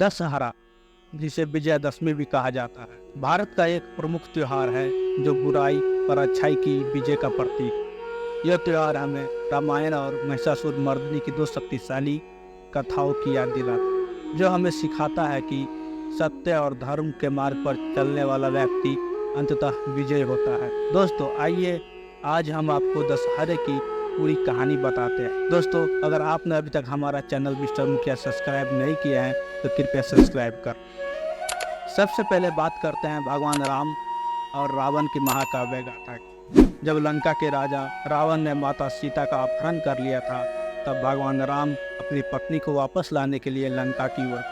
दशहरा, जिसे विजयदशमी भी कहा जाता है, भारत का एक प्रमुख त्योहार है जो बुराई पर अच्छाई की विजय का प्रतीक है। यह त्योहार हमें रामायण और महिषासुर मर्दिनी की दो शक्तिशाली कथाओं की याद दिलाता है, जो हमें सिखाता है कि सत्य और धर्म के मार्ग पर चलने वाला व्यक्ति अंततः विजय होता है। दोस्तों, आइए आज हम आपको दशहरे की पूरी कहानी बताते हैं। दोस्तों, अगर आपने अभी तक हमारा चैनल मिस्टर मुखिया सब्सक्राइब नहीं किया है तो कृपया सब्सक्राइब कर। सबसे पहले बात करते हैं भगवान राम और रावण की महाकाव्य गाथा की। जब लंका के राजा रावण ने माता सीता का अपहरण कर लिया था, तब भगवान राम अपनी पत्नी को वापस लाने के लिए लंका की ओर।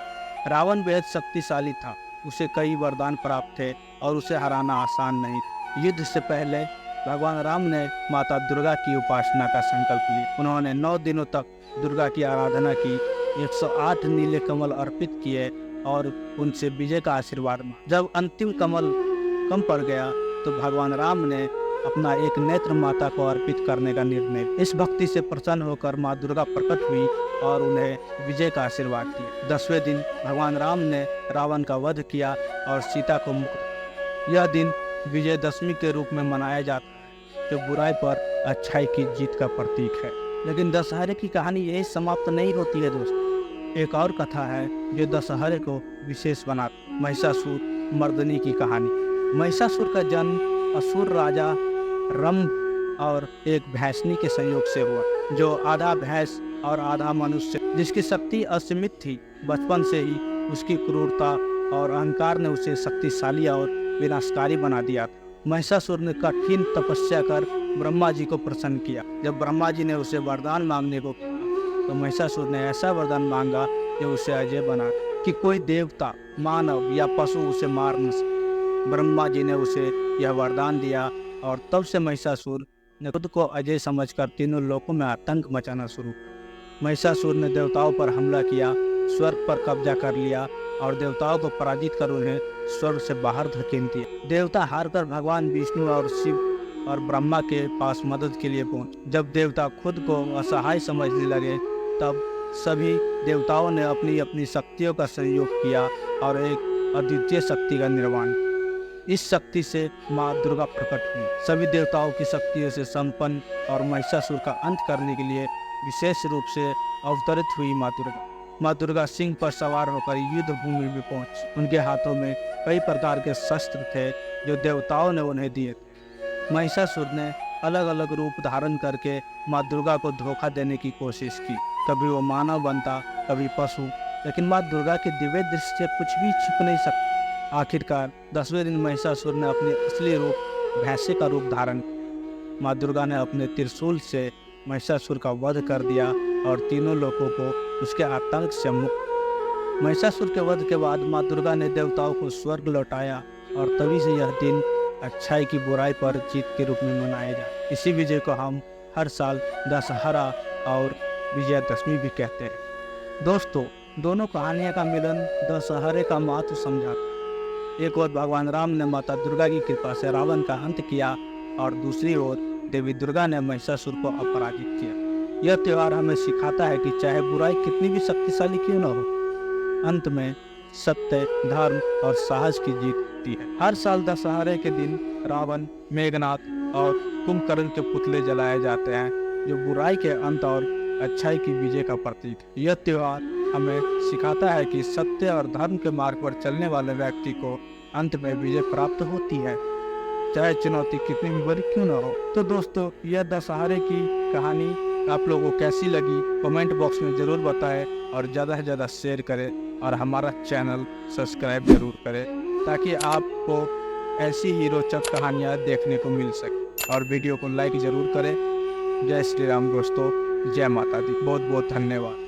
रावण बेहद शक्तिशाली था, उसे कई वरदान प्राप्त थे और उसे हराना आसान नहीं था। युद्ध से पहले भगवान राम ने माता दुर्गा की उपासना का संकल्प लिया। उन्होंने 9 दिनों तक दुर्गा की आराधना की, 108 नीले कमल अर्पित किए और उनसे विजय का आशीर्वाद मांगा। जब अंतिम कमल कम पड़ गया तो भगवान राम ने अपना एक नेत्र माता को अर्पित करने का निर्णय लिया। इस भक्ति से प्रसन्न होकर माँ दुर्गा प्रकट हुई और उन्हें विजय का आशीर्वाद दिया। 10वें दिन भगवान राम ने रावण का वध किया और सीता को मुक्त। यह दिन विजयदशमी के रूप में मनाया जाता है, जो बुराई पर अच्छाई की जीत का प्रतीक है। लेकिन दशहरे की कहानी यही समाप्त नहीं होती है दोस्तों। एक और कथा है जो दशहरे को विशेष बनाती है, महिषासुर मर्दिनी की कहानी। महिषासुर का जन्म असुर राजा रंभ और एक भैंसनी के संयोग से हुआ, जो आधा भैंस और आधा मनुष्य, जिसकी शक्ति असीमित थी। बचपन से ही उसकी क्रूरता और अहंकार ने उसे शक्तिशाली और विनाशकारी बना दिया था। महिषासुर ने कठिन तपस्या कर ब्रह्मा जी को प्रसन्न किया। जब ब्रह्मा जी ने उसे वरदान मांगने को कहा तो महिषासुर ने ऐसा वरदान मांगा जो उसे अजय बना कि कोई देवता, मानव या पशु उसे मार न सके। ब्रह्मा जी ने उसे यह वरदान दिया और तब से महिषासुर ने खुद को अजय समझकर तीनों लोकों में आतंक मचाना शुरू किया। महिषासुर ने देवताओं पर हमला किया, स्वर्ग पर कब्जा कर लिया और देवताओं को पराजित कर उन्हें स्वर्ग से बाहर धकेल दिया। देवता हारकर भगवान विष्णु और शिव और ब्रह्मा के पास मदद के लिए पहुंचे। जब देवता खुद को असहाय समझने लगे, तब सभी देवताओं ने अपनी अपनी शक्तियों का संयोग किया और एक अद्वितीय शक्ति का निर्माण किया। इस शक्ति से माँ दुर्गा प्रकट हुई। सभी देवताओं की शक्तियों से संपन्न और महिषासुर का अंत करने के लिए विशेष रूप से अवतरित हुई माँ दुर्गा सिंह पर सवार होकर युद्ध भूमि में पहुंची। उनके हाथों में कई प्रकार के शस्त्र थे जो देवताओं ने उन्हें दिए थे। महिषासुर ने अलग अलग रूप धारण करके माँ दुर्गा को धोखा देने की कोशिश की। कभी वो मानव बनता, कभी पशु, लेकिन माँ दुर्गा की दिव्य दृष्टि से कुछ भी छिप नहीं सकता। आखिरकार 10वें दिन महिषासुर ने अपने असली रूप भैंसे का रूप धारण किया। माँ दुर्गा ने अपने त्रिशूल से महिषासुर का वध कर दिया और तीनों लोगों को उसके आतंक से मुक्त। महिषासुर के वध के बाद माँ दुर्गा ने देवताओं को स्वर्ग लौटाया और तभी से यह दिन अच्छाई की बुराई पर जीत के रूप में मनाया जाता। इसी विजय को हम हर साल दशहरा और विजयदशमी भी कहते हैं। दोस्तों, दोनों कहानियों का मिलन दशहरे का महत्व समझाता है। एक ओर भगवान राम ने माता दुर्गा की कृपा से रावण का अंत किया और दूसरी ओर देवी दुर्गा ने महिषासुर को अपराजित किया। यह त्यौहार हमें सिखाता है कि चाहे बुराई कितनी भी शक्तिशाली क्यों न हो, अंत में सत्य, धर्म और साहस की जीत होती है। हर साल दशहरे के दिन रावण, मेघनाथ और कुंभकर्ण के पुतले जलाए जाते हैं, जो बुराई के अंत और अच्छाई की विजय का प्रतीक है। यह त्यौहार हमें सिखाता है कि सत्य और धर्म के मार्ग पर चलने वाले व्यक्ति को अंत में विजय प्राप्त होती है, चाहे चुनौती कितनी भी बड़ी क्यों न हो। तो दोस्तों, यह दशहरे की कहानी आप लोगों को कैसी लगी कमेंट बॉक्स में ज़रूर बताएं और ज़्यादा से ज़्यादा शेयर करें और हमारा चैनल सब्सक्राइब जरूर करें, ताकि आपको ऐसी ही रोचक कहानियाँ देखने को मिल सके। और वीडियो को लाइक ज़रूर करें। जय श्री राम दोस्तों, जय माता दी। बहुत बहुत धन्यवाद।